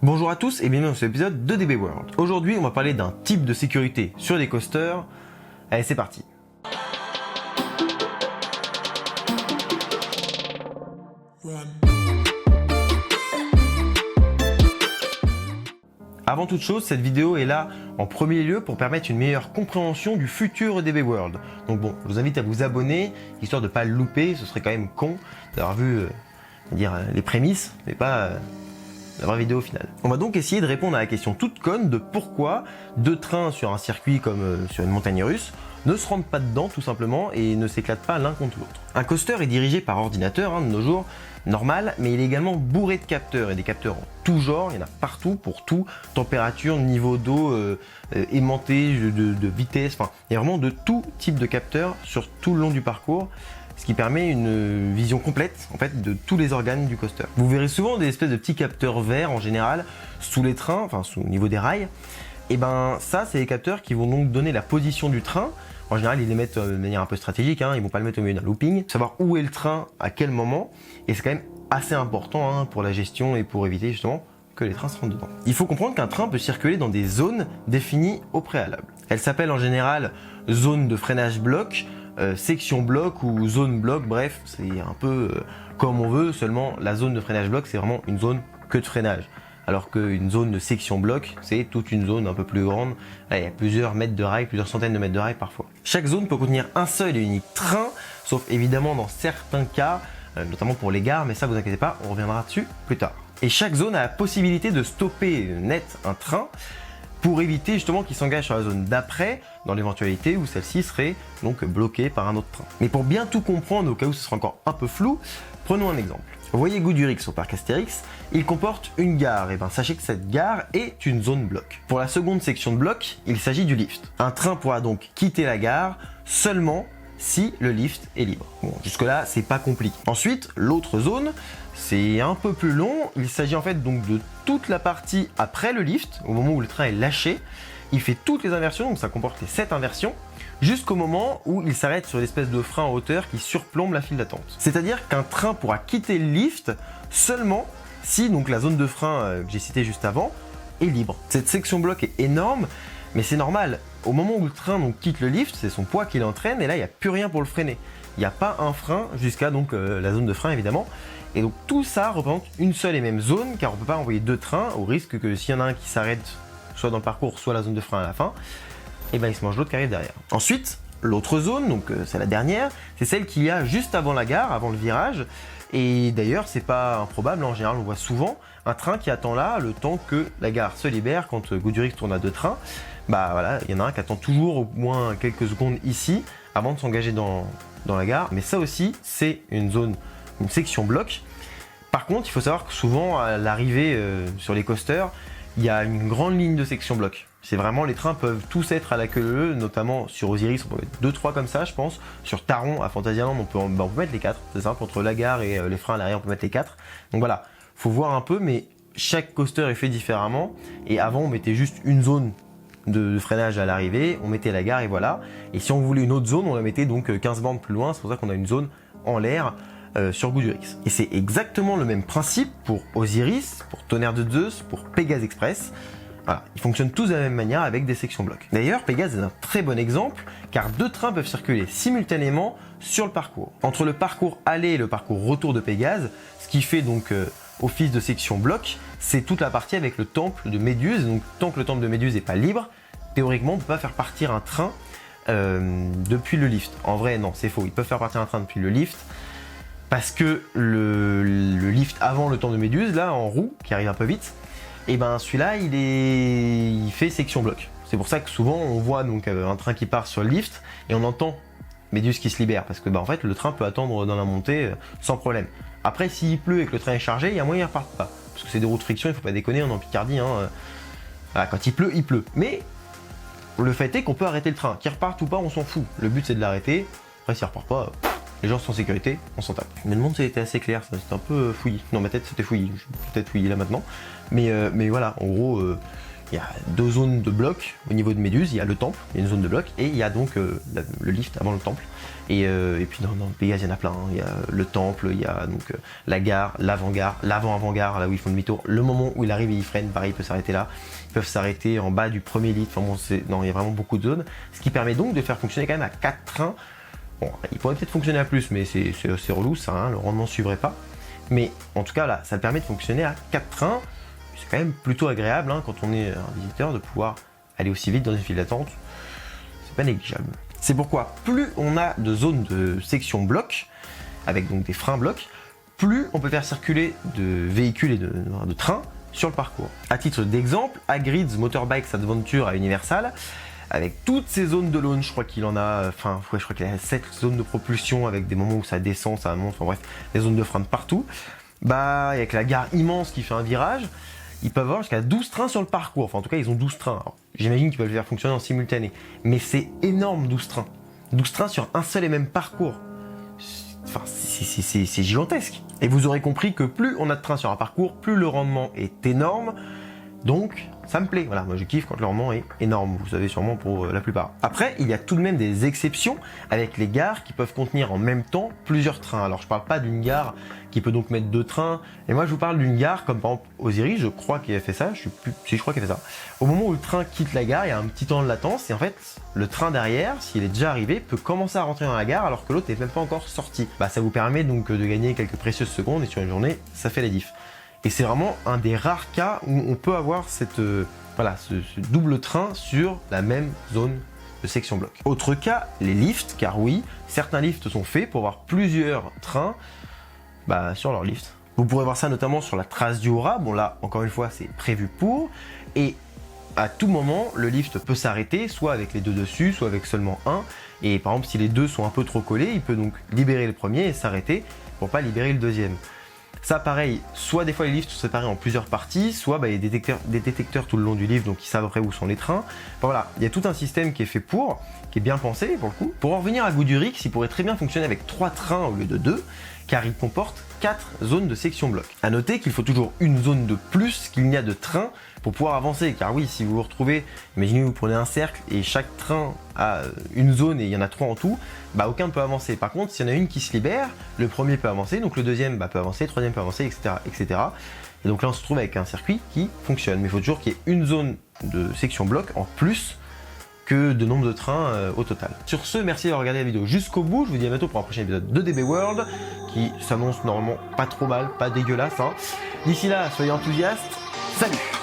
Bonjour à tous et bienvenue dans cet épisode de DB World. Aujourd'hui, on va parler d'un type de sécurité sur les coasters. Allez, c'est parti. Avant toute chose, cette vidéo est là en premier lieu pour permettre une meilleure compréhension du futur DB World. Donc bon, je vous invite à vous abonner, histoire de ne pas le louper. Ce serait quand même con d'avoir vu les prémices, mais pas la vraie vidéo finale. On va donc essayer de répondre à la question toute conne de pourquoi deux trains sur un circuit comme sur une montagne russe ne se rendent pas dedans tout simplement et ne s'éclatent pas l'un contre l'autre. Un coaster est dirigé par ordinateur de nos jours, normal, mais il est également bourré de capteurs et des capteurs en tout genre, il y en a partout pour tout, température, niveau d'eau, aimanté, de vitesse, enfin il y a vraiment de tout type de capteurs sur tout le long du parcours. Ce qui permet une vision complète en fait de tous les organes du coaster. Vous verrez souvent des espèces de petits capteurs verts en général sous les trains, enfin au niveau des rails. Et ben ça, c'est les capteurs qui vont donc donner la position du train. En général, ils les mettent de manière un peu stratégique, ils vont pas le mettre au milieu d'un looping, savoir où est le train, à quel moment. Et c'est quand même assez important pour la gestion et pour éviter justement que les trains se rentrent dedans. Il faut comprendre qu'un train peut circuler dans des zones définies au préalable. Elles s'appellent en général zone de freinage bloc, section bloc ou zone bloc, bref, c'est un peu comme on veut, seulement la zone de freinage bloc, c'est vraiment une zone que de freinage. Alors qu'une zone de section bloc, c'est toute une zone un peu plus grande. Là, il y a plusieurs mètres de rail, plusieurs centaines de mètres de rail parfois. Chaque zone peut contenir un seul et unique train, sauf évidemment dans certains cas, notamment pour les gares, mais ça vous inquiétez pas, on reviendra dessus plus tard. Et chaque zone a la possibilité de stopper net un train pour éviter justement qu'il s'engage sur la zone d'après, dans l'éventualité où celle-ci serait donc bloquée par un autre train. Mais pour bien tout comprendre, au cas où ce sera encore un peu flou, prenons un exemple. Vous voyez Goudurix au parc Astérix, il comporte une gare, et bien sachez que cette gare est une zone bloc. Pour la seconde section de bloc, il s'agit du lift. Un train pourra donc quitter la gare seulement si le lift est libre. Bon, jusque là, c'est pas compliqué. Ensuite, l'autre zone, c'est un peu plus long. Il s'agit en fait donc de toute la partie après le lift, au moment où le train est lâché. Il fait toutes les inversions, donc ça comporte les 7 inversions, jusqu'au moment où il s'arrête sur l'espèce de frein en hauteur qui surplombe la file d'attente. C'est-à-dire qu'un train pourra quitter le lift seulement si donc la zone de frein que j'ai citée juste avant est libre. Cette section bloc est énorme, mais c'est normal. Au moment où le train donc quitte le lift, c'est son poids qui l'entraîne et là il n'y a plus rien pour le freiner. Il n'y a pas un frein jusqu'à donc la zone de frein évidemment. Et donc tout ça représente une seule et même zone car on ne peut pas envoyer deux trains au risque que s'il y en a un qui s'arrête soit dans le parcours, soit la zone de frein à la fin, et ben il se mange l'autre qui arrive derrière. Ensuite, l'autre zone, donc c'est la dernière, c'est celle qu'il y a juste avant la gare, avant le virage. Et d'ailleurs, c'est pas improbable, en général on voit souvent un train qui attend là le temps que la gare se libère quand Goudurix tourne à deux trains. Bah voilà, il y en a un qui attend toujours au moins quelques secondes ici avant de s'engager dans la gare. Mais ça aussi, c'est une zone, une section bloc. Par contre, il faut savoir que souvent à l'arrivée sur les coasters, il y a une grande ligne de section bloc. C'est vraiment, les trains peuvent tous être à la queue leu, notamment sur Osiris, on peut mettre 2-3 comme ça je pense. Sur Taron, à Fantasyland, on peut mettre les 4, c'est simple, entre la gare et les freins à l'arrière on peut mettre les 4. Donc voilà, faut voir un peu, mais chaque coaster est fait différemment. Et avant on mettait juste une zone de freinage à l'arrivée, on mettait la gare et voilà. Et si on voulait une autre zone, on la mettait donc 15 bornes plus loin, c'est pour ça qu'on a une zone en l'air sur Goudurix. Et c'est exactement le même principe pour Osiris, pour Tonnerre de Zeus, pour Pégase Express. Voilà, ils fonctionnent tous de la même manière avec des sections blocs. D'ailleurs, Pégase est un très bon exemple car deux trains peuvent circuler simultanément sur le parcours. Entre le parcours aller et le parcours retour de Pégase, ce qui fait donc office de section bloc, c'est toute la partie avec le temple de Méduse. Donc tant que le temple de Méduse n'est pas libre, théoriquement on ne peut pas faire partir un train depuis le lift. En vrai non, c'est faux, ils peuvent faire partir un train depuis le lift parce que le lift avant le temple de Méduse, là en roue, qui arrive un peu vite, et ben celui-là il fait section bloc. C'est pour ça que souvent on voit donc un train qui part sur le lift et on entend Méduse qui se libère parce que en fait le train peut attendre dans la montée sans problème. Après s'il pleut et que le train est chargé, il y a moyen qu'il reparte pas parce que c'est des routes friction, il faut pas déconner, on est en Picardie. Voilà, quand il pleut, il pleut. Mais le fait est qu'on peut arrêter le train, qu'il reparte ou pas, on s'en fout. Le but c'est de l'arrêter. Après s'il repart pas, les gens sont en sécurité, on s'en tape. Je me demande si c'était assez clair, ça c'était un peu fouillis. Dans ma tête c'était fouillis, je suis peut-être fouillis là maintenant. Mais voilà, en gros, il y a 2 zones de blocs au niveau de Méduse, il y a le temple, il y a une zone de blocs, et il y a donc le lift avant le temple. Et puis dans Pégase, il y en a plein, hein. Il y a le temple, il y a donc la gare, l'avant-gare, l'avant-avant-gare, là où ils font demi-tour. Le moment où il arrive et il freine, pareil, il peut s'arrêter là. Ils peuvent s'arrêter en bas du premier lift, enfin bon, non, il y a vraiment beaucoup de zones. Ce qui permet donc de faire fonctionner quand même à 4 trains. Bon, il pourrait peut-être fonctionner à plus, mais c'est relou ça, hein, le rendement ne suivrait pas. Mais en tout cas, là, ça permet de fonctionner à 4 trains. C'est quand même plutôt agréable, hein, quand on est un visiteur, de pouvoir aller aussi vite dans une file d'attente. C'est pas négligeable. C'est pourquoi plus on a de zones de section bloc, avec donc des freins blocs, plus on peut faire circuler de véhicules et de trains sur le parcours. À titre d'exemple, Hagrid's Motorbikes Adventure à Universal, avec toutes ces zones de launch, je crois qu'il en a, je crois qu'il y a 7 zones de propulsion avec des moments où ça descend, ça monte, enfin bref, des zones de frein de partout. Bah, avec la gare immense qui fait un virage, ils peuvent avoir jusqu'à 12 trains sur le parcours. Enfin, en tout cas, ils ont 12 trains. J'imagine qu'ils peuvent le faire fonctionner en simultané. Mais c'est énorme, 12 trains. 12 trains sur un seul et même parcours. Enfin, c'est gigantesque. Et vous aurez compris que plus on a de trains sur un parcours, plus le rendement est énorme. Donc, ça me plaît. Voilà, moi je kiffe quand le rendement est énorme, vous savez sûrement pour la plupart. Après, il y a tout de même des exceptions avec les gares qui peuvent contenir en même temps plusieurs trains. Alors, je parle pas d'une gare qui peut donc mettre 2 trains. Et moi, je vous parle d'une gare comme par exemple Osiris, je crois qu'il a fait ça. Je crois qu'il a fait ça. Au moment où le train quitte la gare, il y a un petit temps de latence et en fait, le train derrière, s'il est déjà arrivé, peut commencer à rentrer dans la gare alors que l'autre n'est même pas encore sorti. Bah, ça vous permet donc de gagner quelques précieuses secondes et sur une journée, ça fait la diff. Et c'est vraiment un des rares cas où on peut avoir cette, voilà, ce double train sur la même zone de section bloc. Autre cas, les lifts, car oui, certains lifts sont faits pour avoir plusieurs trains sur leur lift. Vous pourrez voir ça notamment sur la trace du Aura. Bon là, encore une fois, c'est prévu pour. Et à tout moment, le lift peut s'arrêter, soit avec les deux dessus, soit avec seulement un. Et par exemple, si les deux sont un peu trop collés, il peut donc libérer le premier et s'arrêter pour pas libérer le deuxième. Ça pareil, soit des fois les lifts sont séparés en plusieurs parties, soit il y a des détecteurs tout le long du lift, donc ils savent après où sont les trains. Enfin, voilà, il y a tout un système qui est fait pour, qui est bien pensé pour le coup. Pour en revenir à Goudurix, il pourrait très bien fonctionner avec 3 trains au lieu de 2, car il comporte 4 zones de section bloc. A noter qu'il faut toujours une zone de plus qu'il n'y a de trains pour pouvoir avancer, car oui, si vous vous retrouvez, imaginez vous prenez un cercle et chaque train a une zone et il y en a 3 en tout, aucun ne peut avancer. Par contre, s'il y en a une qui se libère, le premier peut avancer, donc le deuxième peut avancer, le troisième peut avancer, etc., etc. Et donc là, on se trouve avec un circuit qui fonctionne. Mais il faut toujours qu'il y ait une zone de section bloc en plus que de nombre de trains au total. Sur ce, merci d'avoir regardé la vidéo jusqu'au bout. Je vous dis à bientôt pour un prochain épisode de DB World qui s'annonce normalement pas trop mal, pas dégueulasse, hein. D'ici là, soyez enthousiastes. Salut!